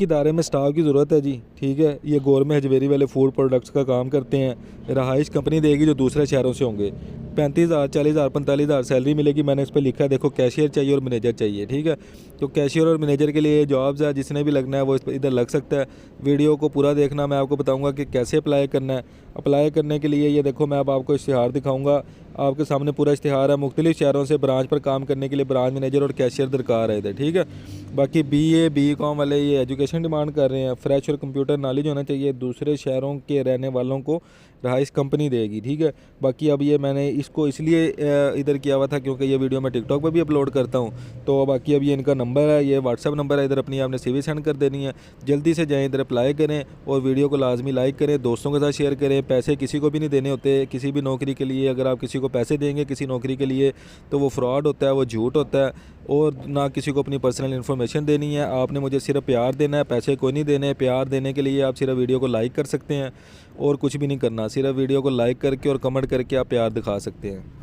की इदारे में स्टाफ की ज़रूरत है जी, ठीक है। ये गवर्नमेंट हजवेरी वाले फूड प्रोडक्ट्स का काम करते हैं। रहाइश कंपनी देगी जो दूसरे शहरों से होंगे। 35,000 40,000 45,000 सैलरी मिलेगी। मैंने इस पर लिखा है, देखो कैशियर चाहिए और मैनेजर चाहिए, ठीक है। तो कैशियर और मैनेजर के लिए जॉब्स है, जिसने भी लगना है वो इधर लग सकता है। वीडियो को पूरा देखना, मैं आपको बताऊँगा कि कैसे अप्लाई करना है। अप्लाई करने के लिए ये देखो, मैं अब आपको इश्तिहार दिखाऊँगा। आपके सामने पूरा इश्तिहार है। मुख्तलिफ शहरों से ब्रांच पर काम करने के लिए ब्रांच मैनेजर और कैशियर दरकार है इधर, ठीक है। बाकी BA BCom वाले ये एजुकेशन डिमांड कर रहे हैं। फ्रेश और कंप्यूटर नॉलेज होना चाहिए। दूसरे शहरों के रहने वालों को रहाइश कंपनी देगी, ठीक है। बाकी अब ये मैंने इसको इसलिए इधर किया हुआ था क्योंकि ये वीडियो मैं टिकटॉक पर भी अपलोड करता हूँ। तो बाकी अब ये इनका नंबर है, ये व्हाट्सअप नंबर है। इधर अपनी आपने CV सेंड कर देनी है। जल्दी से जाएँ, इधर अप्लाई करें और वीडियो को लाजमी लाइक करें, दोस्तों के साथ शेयर करें। पैसे किसी को भी नहीं देने होते किसी भी नौकरी के लिए। अगर आप किसी को पैसे देंगे किसी नौकरी के लिए तो वो फ्रॉड होता है, वो झूठ होता है। और ना किसी को अपनी पर्सनल इन्फॉर्मेशन देनी है। आपने मुझे सिर्फ प्यार देना है, पैसे कोई नहीं देने। प्यार देने के लिए आप सिर्फ वीडियो को लाइक कर सकते हैं और कुछ भी नहीं करना। सिर्फ वीडियो को लाइक करके और कमेंट करके आप प्यार दिखा सकते हैं।